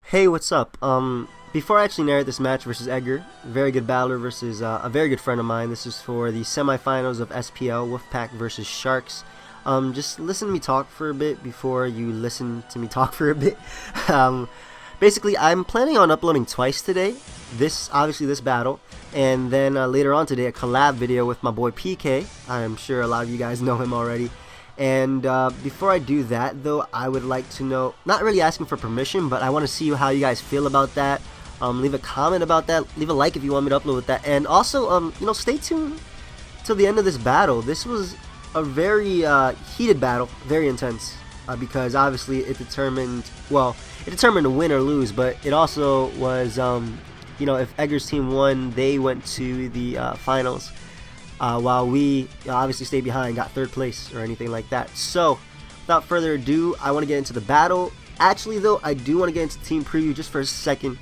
Hey, what's up? Before I actually narrate this match versus Edgar, very good battler versus a very good friend of mine. This is for the semifinals of SPL Wolfpack versus Sharks. Just listen to me talk for a bit before you listen to me talk for a bit. um, Basically, I'm planning on uploading twice today. Obviously this battle, and then later on today a collab video with my boy PK. I'm sure a lot of you guys know him already. And before I do that, though, I would like to know, not really asking for permission, but I want to see how you guys feel about that. Leave a comment about that. Leave a like if you want me to upload with that. And also, stay tuned till the end of this battle. This was a very heated battle, very intense, because obviously it determined to win or lose, but it also was, if Edgar's team won, they went to the finals. While we obviously stayed behind, got third place or anything like that. So, without further ado, I want to get into the battle. Actually, though, I do want to get into team preview just for a second.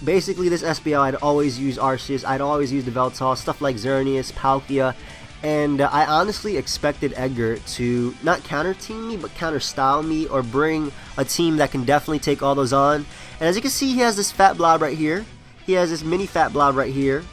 Basically, this SBL, I'd always use Arceus, I'd always use the Veltal, stuff like Xerneas, Palkia, and I honestly expected Edgar to not counter team me, but counter style me, or bring a team that can definitely take all those on. And as you can see, he has this fat blob right here. He has this mini fat blob right here.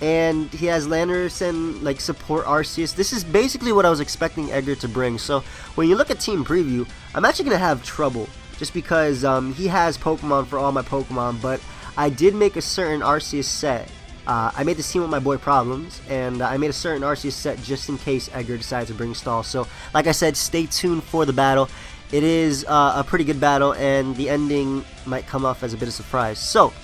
And he has Landorus and like support Arceus. This is basically what I was expecting Edgar to bring. So when you look at team preview, I'm actually going to have trouble just because he has Pokemon for all my Pokemon, but I did make a certain Arceus set. I made this team with my boy Problems, and I made a certain Arceus set just in case Edgar decides to bring Stall. So like I said, stay tuned for the battle. It is a pretty good battle, and the ending might come off as a bit of a surprise. So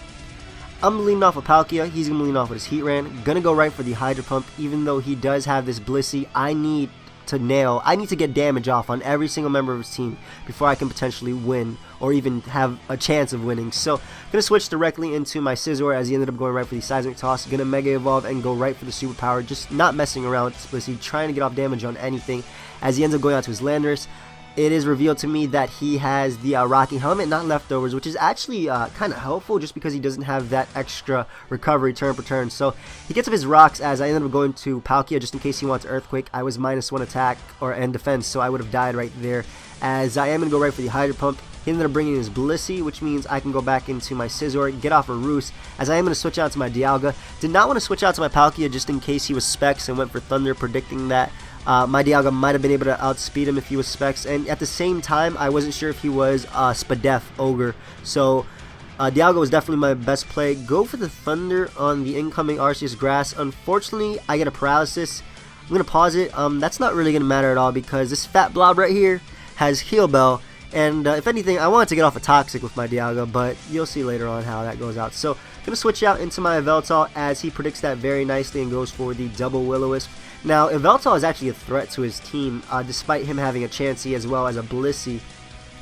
I'm leaning off of Palkia. He's going to lean off with his Heat Ran. Going to go right for the Hydro Pump. Even though he does have this Blissey, I need to get damage off on every single member of his team before I can potentially win or even have a chance of winning. So, going to switch directly into my Scizor as he ended up going right for the Seismic Toss. Going to Mega Evolve and go right for the Superpower. Just not messing around with Blissey, trying to get off damage on anything as he ends up going out to his Landorus. It is revealed to me that he has the Rocky Helmet, not Leftovers, which is actually kind of helpful just because he doesn't have that extra recovery turn per turn. So he gets up his rocks as I ended up going to Palkia just in case he wants Earthquake. I was -1 attack and defense, so I would have died right there. As I am going to go right for the Hydro Pump. He ended up bringing his Blissey, which means I can go back into my Scizor, get off a Roost, as I am going to switch out to my Dialga. Did not want to switch out to my Palkia just in case he was Specs and went for Thunder, predicting that my Dialga might have been able to outspeed him if he was Specs, and at the same time, I wasn't sure if he was Spadef Ogre, so Dialga was definitely my best play. Go for the Thunder on the incoming Arceus Grass. Unfortunately, I get a Paralysis. I'm going to pause it. That's not really going to matter at all because this fat blob right here has Heal Bell, and if anything, I wanted to get off a Toxic with my Dialga, but you'll see later on how that goes out. So, going to switch out into my Veltal as he predicts that very nicely and goes for the double Will-O-Wisp. Now, Veltal is actually a threat to his team, despite him having a Chansey as well as a Blissey.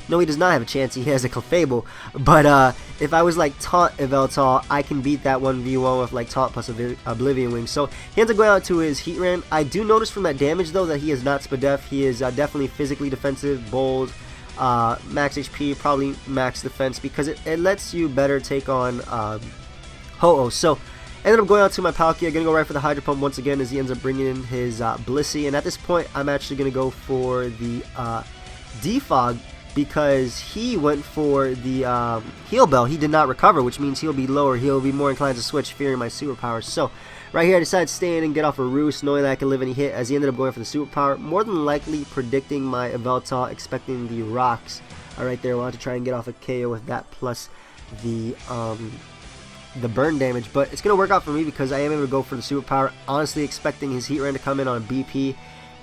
No, he does not have a Chansey, he has a Clefable. But if I was like Taunt Veltal, I can beat that 1v1 with like Taunt plus Oblivion Wing. So he ends up going out to his Heat Ran. I do notice from that damage though that he is not Spadef. He is definitely physically defensive, bold, max HP, probably max defense because it lets you better take on Ho-Oh. So ended up going out to my Palkia, going to go right for the Hydro Pump once again as he ends up bringing in his Blissey. And at this point, I'm actually going to go for the Defog because he went for the Heal Bell. He did not recover, which means he'll be lower. He'll be more inclined to switch, fearing my Superpower. So right here, I decided to stay in and get off a Roost, knowing that I could live any hit as he ended up going for the Superpower. More than likely predicting my Veltal, expecting the Rocks. Right there, I wanted to try and get off a KO with that plus the burn damage, but it's going to work out for me because I am able to go for the Superpower, honestly expecting his Heat Ran to come in on BP,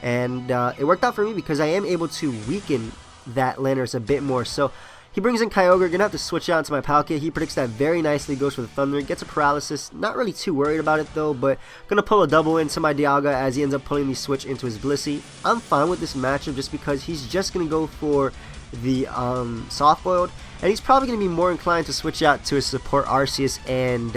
and it worked out for me because I am able to weaken that Landorus a bit more. So he brings in Kyogre, going to have to switch out into my Palkia. He predicts that very nicely, goes for the Thunder, gets a Paralysis, not really too worried about it though, but going to pull a double into my Dialga as he ends up pulling the switch into his Blissey. I'm fine with this matchup just because he's just going to go for the Soft Boiled, and he's probably going to be more inclined to switch out to his support Arceus and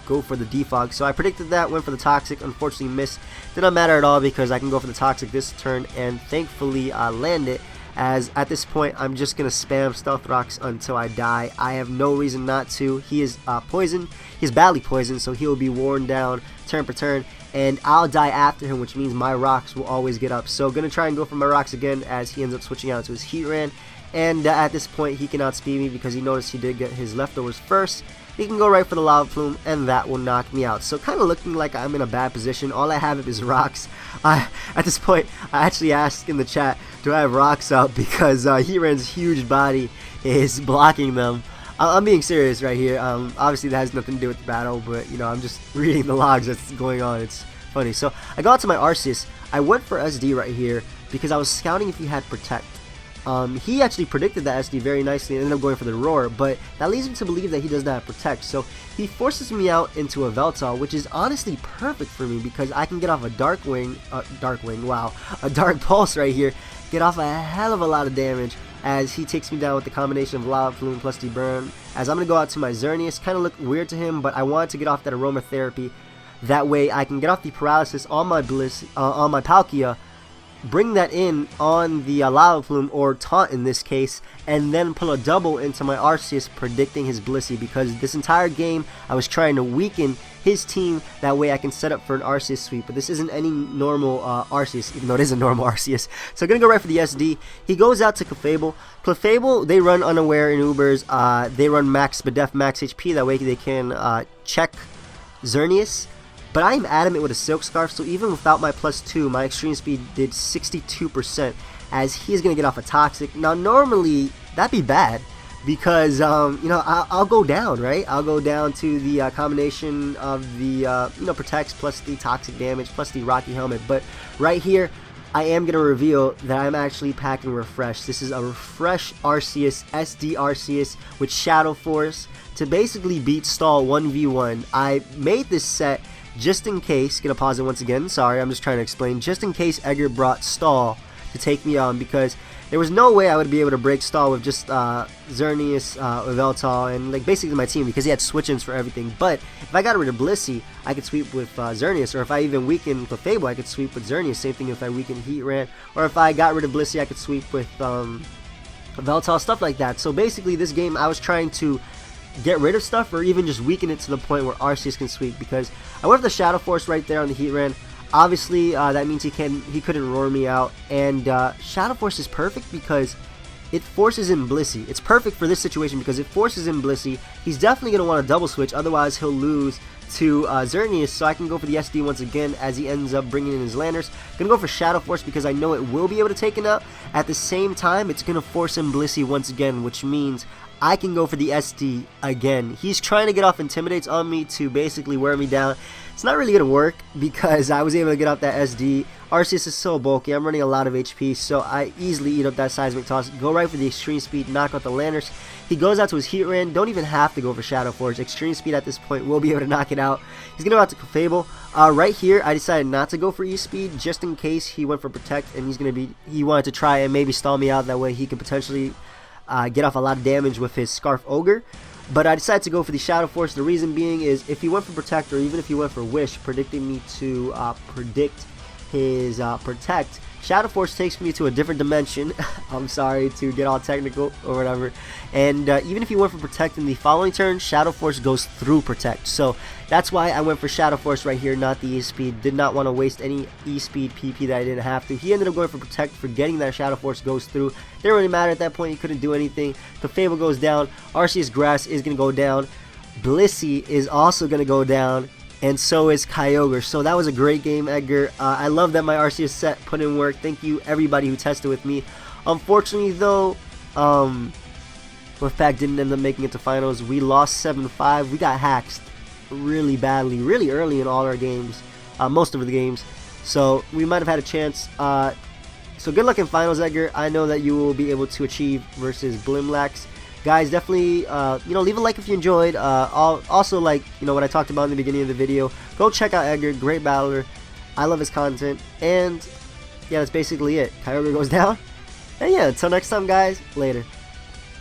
go for the Defog. So I predicted that, went for the Toxic, unfortunately missed. Did not matter at all because I can go for the Toxic this turn and thankfully land it, as at this point I'm just going to spam Stealth Rocks until I die. I have no reason not to. He is poisoned, he's badly poisoned, so he will be worn down turn per turn, and I'll die after him, which means my Rocks will always get up. So going to try and go for my Rocks again as he ends up switching out to his Heat Ran. and at this point he can outspeed me because he noticed he did get his leftovers first. He can go right for the lava plume, and that will knock me out. So kind of looking like I'm in a bad position. All I have is rocks. At this point, I actually asked in the chat, do I have rocks up, because Heatran's huge body is blocking them. I'm being serious right here. Obviously that has nothing to do with the battle, but you know, I'm just reading the logs that's going on. It's funny. So I got to my Arceus. I went for SD right here because I was scouting if he had Protect. He actually predicted that SD very nicely and ended up going for the Roar, but that leads me to believe that he does not have Protect. So he forces me out into a Veltal, which is honestly perfect for me because I can get off a Dark Pulse right here, get off a hell of a lot of damage as he takes me down with the combination of Lava Plume plus Deburn. As I'm going to go out to my Xerneas, kind of look weird to him, but I wanted to get off that Aromatherapy. That way I can get off the Paralysis on my on my Palkia, bring that in on the Lava Plume, or Taunt in this case, and then pull a double into my Arceus, predicting his Blissey, because this entire game I was trying to weaken his team, that way I can set up for an Arceus sweep. But this isn't any normal Arceus, even though it is a normal Arceus. So I'm going to go right for the SD. He goes out to Clefable. Clefable, they run Unaware in Ubers. They run Max Spadef, Max HP, that way they can check Xerneas. But I'm adamant with a Silk Scarf, so even without my +2, my Extreme Speed did 62%, as he's going to get off a Toxic. Now, normally, that'd be bad, because, you know, I'll go down, right? I'll go down to the combination of the, you know, Protects plus the Toxic damage plus the Rocky Helmet. But right here, I am going to reveal that I'm actually packing Refresh. This is a Refresh Arceus, SD Arceus, with Shadow Force to basically beat Stall 1v1. I made this set just in case, gonna pause it once again, sorry, I'm just trying to explain, just in case Edgar brought Stall to take me on, because there was no way I would be able to break Stall with just Xerneas, Veltal, and like basically my team, because he had switch-ins for everything. But if I got rid of Blissey, I could sweep with Xerneas, or if I even weakened Clefable, I could sweep with Xerneas. Same thing if I weakened Heatran, or if I got rid of Blissey, I could sweep with Veltal, stuff like that. So basically this game I was trying to get rid of stuff, or even just weaken it to the point where Arceus can sweep, because I went for the Shadow Force right there on the Heatran. Obviously that means he couldn't roar me out, and Shadow Force is perfect because it forces in Blissey. It's perfect for this situation because it forces in Blissey. He's definitely going to want to double switch, otherwise he'll lose to Xerneas, so I can go for the SD once again as he ends up bringing in his Landers. Gonna go for Shadow Force because I know it will be able to take it out. At the same time, it's going to force in Blissey once again, which means I can go for the SD again. He's trying to get off Intimidates on me to basically wear me down. It's not really going to work because I was able to get off that SD. Arceus is so bulky. I'm running a lot of HP, so I easily eat up that Seismic Toss. Go right for the Extreme Speed, knock out the Landers. He goes out to his Heatran. Don't even have to go for Shadow Force. Extreme Speed at this point will be able to knock it out. He's going to go out to Clefable. Right here, I decided not to go for E-Speed just in case he went for Protect, and he wanted to try and maybe stall me out. That way he could potentially get off a lot of damage with his Scarf Ogre. But I decided to go for the Shadow Force. The reason being is if he went for Protect, or even if he went for Wish, predicting me to predict his Protect, Shadow Force takes me to a different dimension. I'm sorry to get all technical or whatever. And even if he went for Protect in the following turn, Shadow Force goes through Protect. So that's why I went for Shadow Force right here, not the E-Speed. Did not want to waste any E-Speed PP that I didn't have to. He ended up going for Protect, forgetting that Shadow Force goes through. Didn't really matter at that point. He couldn't do anything. The Fable goes down. Arceus Grass is going to go down. Blissey is also going to go down. And so is Kyogre. So that was a great game, Edgar. I love that my Arceus set put in work. Thank you everybody who tested with me. Unfortunately though, Wolfpack didn't end up making it to finals. We lost 7-5. We got hacked really badly, really early in all our games, most of the games. So we might have had a chance. So good luck in finals, Edgar. I know that you will be able to achieve versus Blimlax. Guys, definitely, you know, leave a like if you enjoyed. Also, like, you know, what I talked about in the beginning of the video. Go check out Edgar, great battler. I love his content. And, yeah, that's basically it. Kyogre goes down. And, yeah, until next time, guys, later.